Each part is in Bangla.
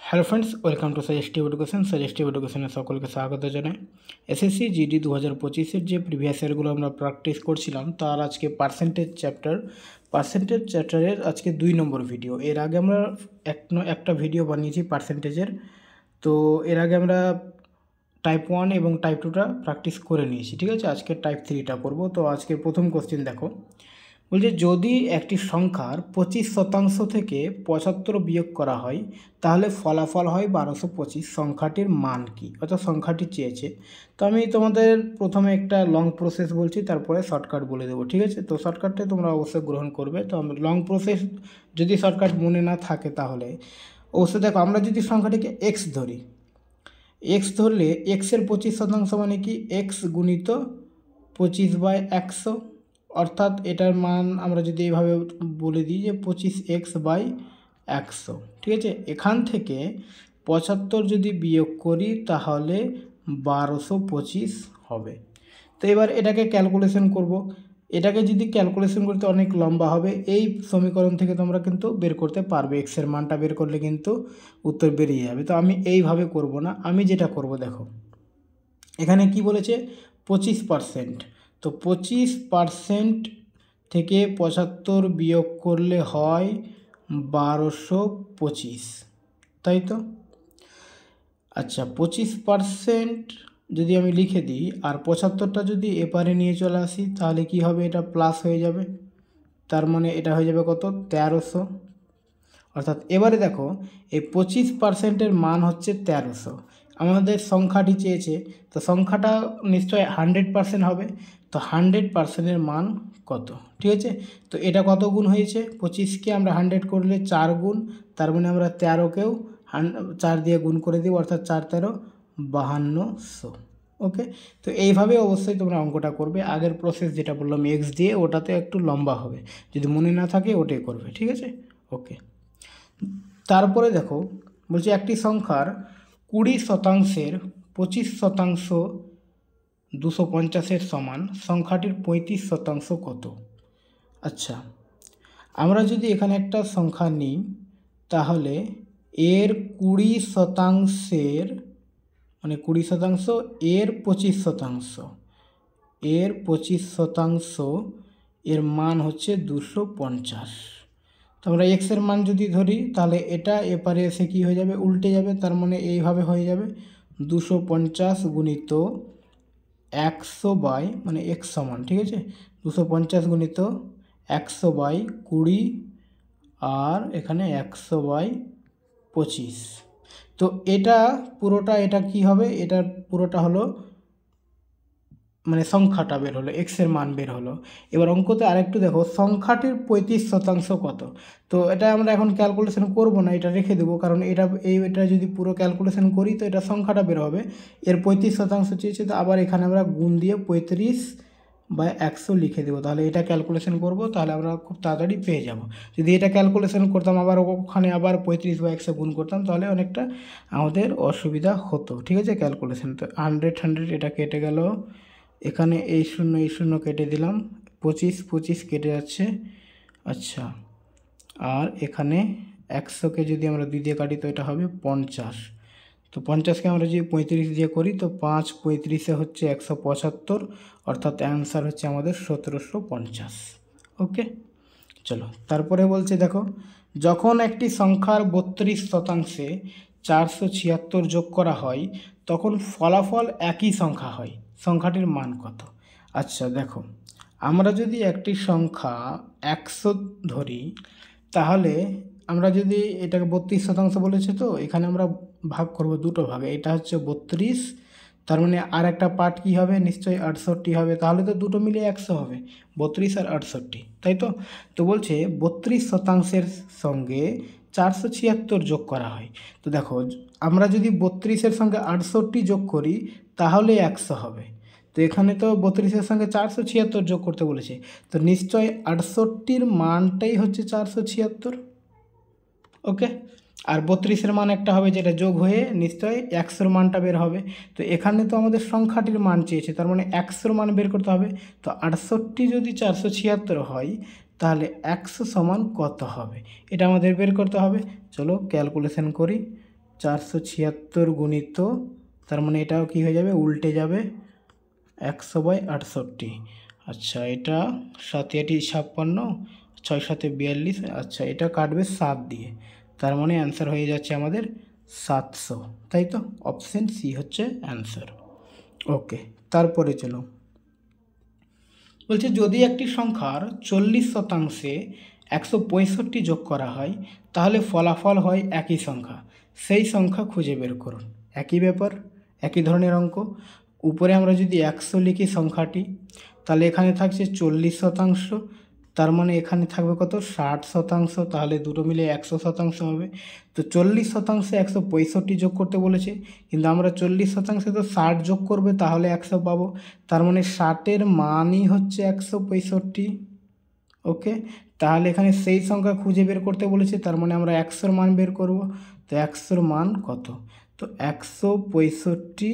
Hello friends, welcome to suggestive education. Suggestive এডুকেশনের সকলকে স্বাগত জানাই। এসএসসি জিডি 2025-এর যে প্রিভিয়াস ইয়ারগুলো আমরা প্র্যাকটিস করছিলাম তার আজকে পার্সেন্টেজ চ্যাপ্টারের আজকে 2 নম্বর ভিডিও। এর আগে আমরা একটা ভিডিও বানিয়েছি পার্সেন্টেজের। তো এর আগে আমরা টাইপ 1 এবং টাইপ 2টা প্র্যাকটিস করে নিয়েছি, ঠিক আছে। আজকে টাইপ 3টা করব। তো আজকের প্রথম কোশ্চেন দেখো, বলছে যদি একটি সংখ্যার 25% থেকে 75 বিয়োগ করা হয় তাহলে ফলাফল হয় 1225। সংখ্যাটির মান কি, অর্থাৎ সংখ্যাটি চেয়েছে। তো আমি তোমাদের প্রথমে একটা লং প্রসেস বলছি, তারপরে শর্টকাট বলে দেবো, ঠিক আছে। তো শর্টকাটটা তোমরা অবশ্যই গ্রহণ করবে। তো লং প্রসেস যদি শর্টকাট মনে না থাকে তাহলে অবশ্যই দেখো, আমরা যদি সংখ্যাটিকে এক্স ধরি, এক্স ধরলে এক্সের 25% মানে কি এক্স গুণিত 25/100, অর্থাৎ এটার মান আমরা যদি এইভাবে বলে দিই যে 25x/100, ঠিক আছে। এখান থেকে 75 যদি বিয়োগ করি তাহলে 1225 হবে। তো এবার এটাকে ক্যালকুলেশন করব। এটাকে যদি ক্যালকুলেশন করতে অনেক লম্বা হবে। এই সমীকরণ থেকে তোমরা কিন্তু বের করতে পারবে, এক্সের মানটা বের করলে কিন্তু উত্তর বেরিয়ে যাবে। তো আমি এইভাবে করব না, আমি যেটা করব দেখো, এখানে কি বলেছে 25%। তো 25% থেকে 75 বিয়োগ করলে হয় 1225, তাই তো। আচ্ছা, 25% যদি আমি লিখে দিই আর 75টা যদি এপারে নিয়ে চলে আসি তাহলে কি হবে, এটা প্লাস হয়ে যাবে। তার মানে এটা হয়ে যাবে কত, 1300। অর্থাৎ এবারে দেখো, এই 25%-এর মান হচ্ছে 1300। আমাদের সংখ্যাটি চেয়েছে, তো সংখ্যাটা নিশ্চয়ই 100% হবে। তো 100%-এর মান কত, ঠিক আছে। তো এটা কত গুণ হয়েছে, 25কে আমরা 100 করলে 4 গুণ, তার মানে আমরা 13কেও 4 দিয়ে গুণ করে দিব, অর্থাৎ 4 13 5200। ওকে, তো এইভাবে অবশ্যই তোমরা অঙ্কটা করবে। আগের প্রসেস যেটা বললাম এক্স দিয়ে, ওটাতে একটু লম্বা হবে, যদি মনে না থাকে ওটাই করবে, ঠিক আছে। ওকে, তারপরে দেখো, বলছে একটি সংখ্যার 20%-এর 25% 250-এর সমান, সংখ্যাটির 35% কত। আচ্ছা, আমরা যদি এখানে একটা সংখ্যা নিই তাহলে এর 20%-এর মানে 20% এর 25%, এর 25% এর মান হচ্ছে 250। তো আমরা এক্সের মান যদি ধরি তাহলে এটা এপারে এসে কী হয়ে যাবে, উল্টে যাবে। তার মানে এইভাবে হয়ে যাবে 250 গুণিত 100 বাই মানে এক্স সমান, ঠিক আছে, 250 গুণিত 100/20 আর এখানে 100/25। তো এটা পুরোটা, এটা কি হবে, এটার পুরোটা হলো মানে সংখ্যাটা বের হলো, এক্সের মান বের হলো। এবার অঙ্কতে আরেকটু দেখো, সংখ্যাটির 35% কত। তো এটা আমরা এখন ক্যালকুলেশন করব না, এটা রেখে দেবো, কারণ এটা যদি পুরো ক্যালকুলেশন করি তো এটা সংখ্যাটা বের হবে। এর 35% চেয়েছে, তো আবার এখানে আমরা গুণ দিয়ে 35/100 লিখে দেবো। তাহলে এটা ক্যালকুলেশন করব, তাহলে আমরা খুব তাড়াতাড়ি পেয়ে যাব। যদি এটা ক্যালকুলেশন করতাম আবার ওখানে আবার 35/100 গুণ করতাম তাহলে অনেকটা আমাদের অসুবিধা হতো, ঠিক আছে। ক্যালকুলেশন তো 100 এটা কেটে গেল, এখানে এই শূন্য কেটে দিলাম, 25 কেটে যাচ্ছে। আচ্ছা, আর এখানে 100কে যদি আমরা 2 দিয়ে কাটি তো এটা হবে 50। তো 50কে আমরা যদি 35 দিয়ে করি তো 5 35-এ হচ্ছে 175, অর্থাৎ অ্যান্সার হচ্ছে আমাদের 1750। ওকে, চলো তারপরে বলছে দেখো, যখন একটি সংখ্যার 32%-এ 476 যোগ করা হয় তখন ফলাফল একই সংখ্যা হয়, সংখ্যাটির মান কত। আচ্ছা দেখো, আমরা যদি একটি সংখ্যা 100 ধরি তাহলে আমরা যদি এটাকে 32% বলেছে, তো এখানে আমরা ভাগ করব দুটো ভাগে। এটা হচ্ছে 32, তার মানে আর একটা পার্ট কী হবে, নিশ্চয়ই 68 হবে। তাহলে তো দুটো মিলিয়ে 100 হবে, 32 আর 68, তাই তো। তো বলছে 32%-এর সঙ্গে 476 যোগ করা হয়। তো দেখো, আমরা যদি 32-এর সঙ্গে 68 যোগ করি তাহলে 100 হবে। তো এখানে তো 32-এর সঙ্গে 476 যোগ করতে বলেছে, তো নিশ্চয়ই 68-র মানটাই হচ্ছে 476। ওকে, আর 32-এর মান একটা হবে যেটা যোগ হয়ে নিশ্চয়ই 100-র মানটা বের হবে। তো এখানে তো আমাদের সংখ্যাটির মান চেয়েছে, তার মানে 100-র মান বের করতে হবে। তো 68 যদি 476 হয় তাহলে 100 সমান কত হবে, এটা আমাদের বের করতে হবে। চলো ক্যালকুলেশন করি। 476 গুণিত, তার মানে এটাও কি হয়ে যাবে, উল্টে যাবে 100/68। আচ্ছা, এটা 7 8 56, 6 7 42। আচ্ছা, এটা কাটবে 7 দিয়ে, তার মানে অ্যান্সার হয়ে যাচ্ছে আমাদের 700, তাই তো? অপশন সি হচ্ছে অ্যান্সার। ওকে, তারপরে চলো, বলছে যদি একটি সংখ্যার 40% 165 যোগ করা হয় তাহলে ফলাফল হয় একই সংখ্যা, সেই সংখ্যা খুঁজে বের করুন। একই ব্যাপার, একই ধরনের অঙ্ক। উপরে আমরা যদি 100 লিখি সংখ্যাটি, তাহলে এখানে থাকছে 40%, তার মানে এখানে থাকবে কত, 60%, তাহলে দুটো মিলে 100% হবে। তো 40% 165 যোগ করতে বলেছে, কিন্তু আমরা 40% তো 60 যোগ করবে তাহলে 100 পাবো, তার মানে 60-এর মানই হচ্ছে 165। ওকে, তাহলে এখানে সেই সংখ্যা খুঁজে বের করতে বলেছে, তার মানে আমরা 100-র মান বের করব। তো 100-র মান কত, তো 165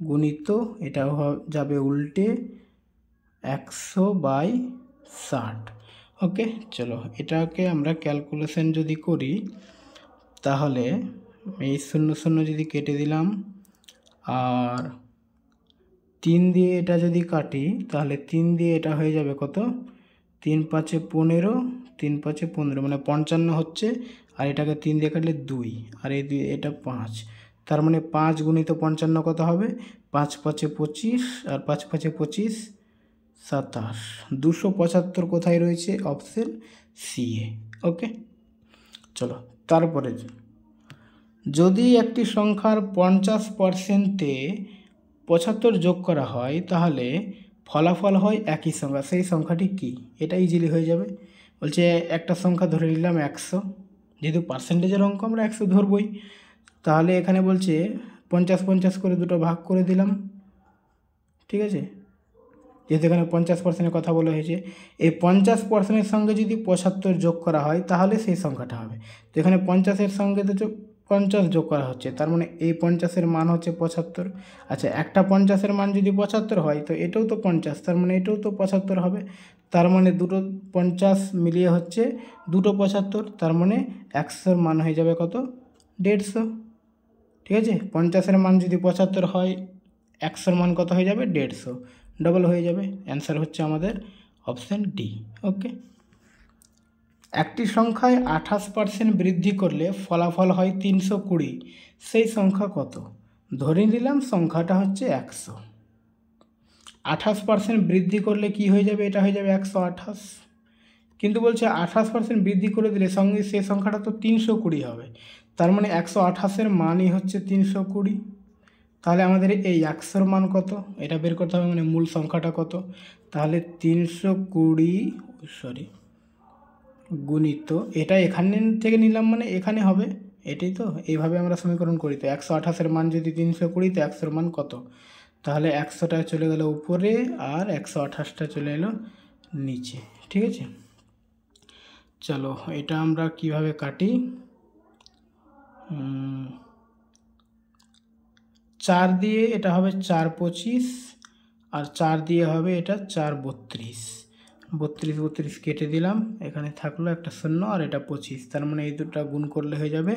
গুণিত এটা যাবে উল্টে 100/60। ওকে, চলো এটাকে আমরা ক্যালকুলেশন যদি করি, তাহলে এই 0 0 যদি কেটে দিলাম, আর 3 দিয়ে এটা যদি কাটি, তাহলে 3 দিয়ে এটা হয়ে যাবে কত, 3 5 15, 3 5 15 মানে 55 হচ্ছে, আর এটাকে 3 দিয়ে কাটলে 2, আর এই 2 এটা 5, তার মানে 5 গুণিত 55 কত হবে, 5 5 25, আর 5 5 25 27, 275 কোথায় রয়েছে, অপশন সি এ। ওকে, চলো তারপরে, যদি একটি সংখ্যার 50%-এ 75 যোগ করা হয় তাহলে ফলাফল হয় একই সংখ্যা, সেই সংখ্যাটি কি, এটা ইজিলি হয়ে যাবে। বলছে একটা সংখ্যা ধরে নিলাম 100, যেহেতু পার্সেন্টেজের অঙ্ক আমরা 100 ধরবই, তাহলে এখানে বলছে 50 50 করে দুটো ভাগ করে দিলাম, ঠিক আছে, যেহেতু এখানে 50%-এর কথা বলা হয়েছে। এই 50%-এর সঙ্গে যদি 75 যোগ করা হয় তাহলে সেই সংখ্যাটা হবে। তো এখানে 50-এর সঙ্গে তো 50 যোগ করা হচ্ছে, তার মানে এই 50-এর মান হচ্ছে 75। আচ্ছা, একটা 50-এর মান যদি 75 হয় তো এটাও তো 50, তার মানে এটাও তো 75 হবে, তার মানে দুটো 50 মিলিয়ে হচ্ছে দুটো 75, তার মানে 100-র মান হয়ে যাবে কত, 150। ঠিক আছে, 50-এর মান যদি 75 হয়, 100-র মান কত হয়ে যাবে, 150, ডবল হয়ে যাবে। অ্যান্সার হচ্ছে আমাদের অপশান ডি। ওকে, একটি সংখ্যায় 28% বৃদ্ধি করলে ফলাফল হয় 320, সেই সংখ্যা কত, ধরে নিলাম সংখ্যাটা হচ্ছে 100, 28% বৃদ্ধি করলে কি হয়ে যাবে, এটা হয়ে যাবে 128, কিন্তু বলছে 28% বৃদ্ধি করে দিলে সঙ্গে সেই সংখ্যাটা তো 320 হবে, তার মানে 128-এর মানই হচ্ছে 320। তাহলে আমাদের এই 100-র মান কত, এটা বের করতে হবে, মানে মূল সংখ্যাটা কত, তাহলে 320 গুণিত এটা এখানে থেকে নিলাম, মানে এখানে হবে, এটাই তো, এইভাবে আমরা সমীকরণ করি। তো 128-এর মান যদি 320, তো 100-র মান কত, তাহলে 100টা চলে গেল উপরে আর 128টা চলে এলো নিচে। ঠিক আছে, চলো এটা আমরা কিভাবে কাটি, 4 দিয়ে এটা হবে 4 25, আর 4 দিয়ে হবে এটা 4 32, 32 32 কেটে দিলাম, এখানে থাকলো একটা 0 আর এটা 25, তার মানে এই দুটো গুণ করলে হয়ে যাবে,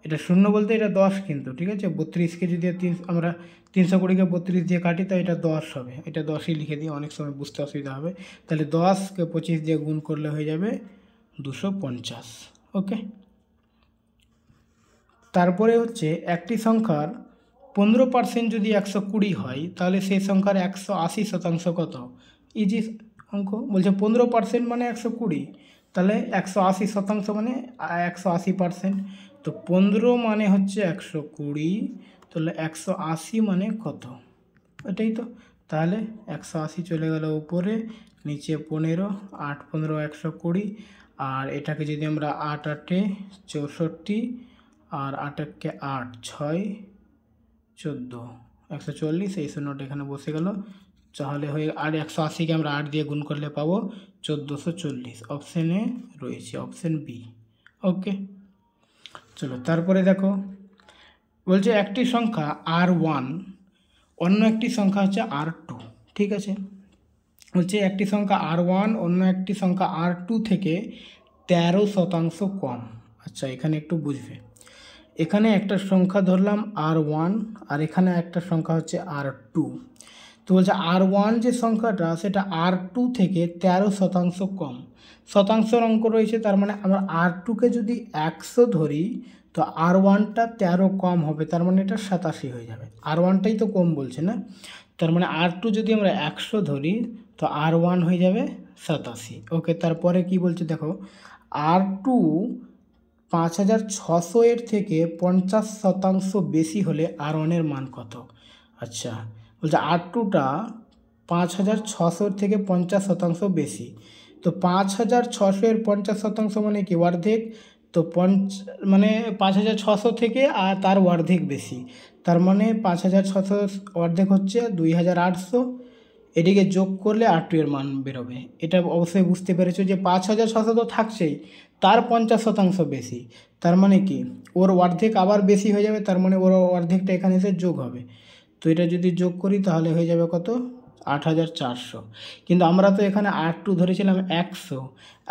এটা 0 বলতে এটা 10 কিন্তু, ঠিক আছে, 32কে যদি আমরা 320-কে 32 দিয়ে কাটি তো এটা 10 হবে, এটা 10ই লিখে দিই, অনেক সময় বুঝতে অসুবিধা হবে। তাহলে 10কে 25 দিয়ে গুণ করলে হয়ে যাবে 250। ওকে, তারপরে হচ্ছে একটি সংখ্যার 15% যদি 120 হয় তাহলে সেই সংখ্যার 180% কত, ইজি অঙ্ক। বলছে 15% মানে 120, তাহলে 180% মানে 180%, তো 15 মানে হচ্ছে 120, তাহলে 180 মানে কত, এটাই তো, তাহলে 180 চলে গেল উপরে, নিচে 15, 8 15 120, আর এটাকে যদি আমরা 8 8 64, আর 8 1 8 6 14 140, এই 0টা এখানে বসে গেল, তাহলে হয়ে, আর 180-কে আমরা 8 দিয়ে গুণ করলে পাবো 1440, অপশানে রয়েছে অপশান বি। ওকে, চলো তারপরে দেখো, বলছে একটি সংখ্যা R1 অন্য একটি সংখ্যা হচ্ছে R2, ঠিক আছে, বলছে একটি সংখ্যা R1 অন্য একটি সংখ্যা R2 থেকে 13% কম। আচ্ছা, এখানে একটু বুঝবে, এখানে একটা সংখ্যা ধরলাম R1 আর এখানে একটা সংখ্যা হচ্ছে R2। তো বলছে R1 যে সংখ্যাটা সেটা R2 থেকে 13% কম। শতাংশের অঙ্ক রয়েছে, তার মানে আমরা R2কে যদি 100 ধরি তো R1টা 13 কম হবে, তার মানে এটা 87 হয়ে যাবে। R1টাই তো কম বলছে না, তার মানে R2 যদি আমরা 100 ধরি তো R1 হয়ে যাবে 87। ওকে, তারপরে কি বলছে দেখো, R2 5600 এর থেকে 50% বেশি হলে R1 এর মান কত? আচ্ছা, বলছে R2টা 5600 থেকে 50% বেশি। তো 5600 এর 50% মানে কি? অর্ধেক। তো মানে 5600 থেকে আর তার অর্ধেক বেশি, তার মানে 5600 অর্ধেক হচ্ছে 2800। এটিকে যোগ করলে R2 এর মান বেরোবে। এটা অবশ্যই বুঝতে পেরেছো যে 5600 তো থাকছেই, তার 50% বেশি, তার মানে কি ওর অর্ধেক আবার বেশি হয়ে যাবে, তার মানে ওর অর্ধেকটা এখানে এসে যোগ হবে। তো এটা যদি যোগ করি তাহলে হয়ে যাবে কত? 8400। কিন্তু আমরা তো এখানে R2 ধরেছিলাম 100,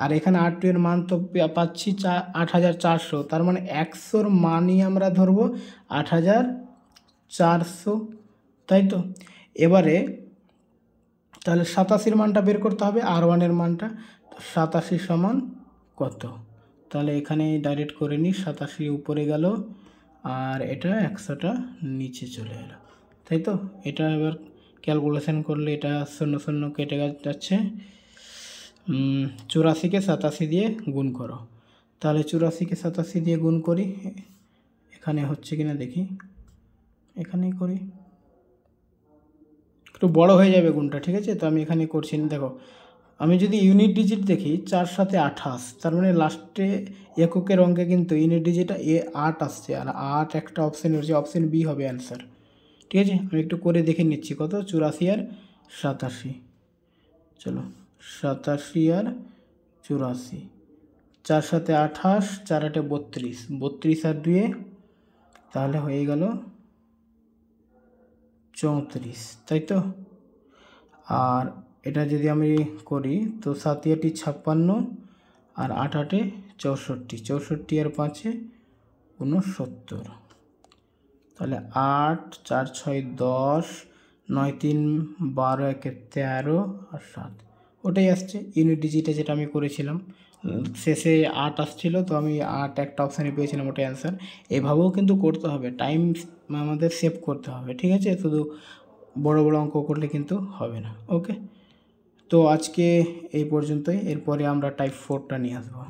আর এখানে R2 এর মান তো পাচ্ছি 8400, তার মানে 100-র মানই আমরা ধরবো 8400, তাই তো। এবারে তাহলে 87-র মানটা বের করতে হবে, R1 এর মানটা। তো 87 সমান কত? তাহলে এখানে ডাইরেক্ট করে নিই, 87 উপরে গেল আর এটা 100টা নিচে চলে এলো, তাই তো। এটা এবার ক্যালকুলেশন করলে এটা 0 0 কেটে যাচ্ছে। 84কে 87 দিয়ে গুণ করো, তাহলে 84কে 87 দিয়ে গুণ করি, এখানে হচ্ছে কিনা দেখি, এখানেই করি, একটু বড় হয়ে যাবে গুণটা, ঠিক আছে। তো আমি এখানে করছি না, দেখো আমি যদি ইউনিট ডিজিট দেখি 4 7 28, তার মানে লাস্টে এককের অঙ্কে কিন্তু ইউনিট ডিজিটটা 8 আসছে, আর 8 একটা অপশান রয়েছে, অপশান বি হবে অ্যান্সার, ঠিক আছে। আমি একটু করে দেখে নিচ্ছি কত, 84 আর 87, চলো 87 আর 84, 4 7 28, 4 8 32, 32 আর 2 তাহলে হয়ে গেল 34, তাই তো। আর এটা যদি আমি করি তো 7 8 56 আর 8 8 64, 64 আর 5 69, তাহলে 8 4 6 10, 9 3 12 1 13 আর 7, ওটাই আসছে ইউনিট ডিজিটে যেটা আমি করেছিলাম। শেষে 8 আসছিল, তো আমি 8 একটা অপশানে পেয়েছিলাম, ওটাই অ্যান্সার। এভাবেও কিন্তু করতে হবে, টাইম আমাদের সেভ করতে হবে, ঠিক আছে। শুধু বড় বড় অঙ্ক করলে কিন্তু হবে না। ওকে, তো আজকে এই পর্যন্তই, এরপরে আমরা টাইপ 4টা নিয়ে আসবো।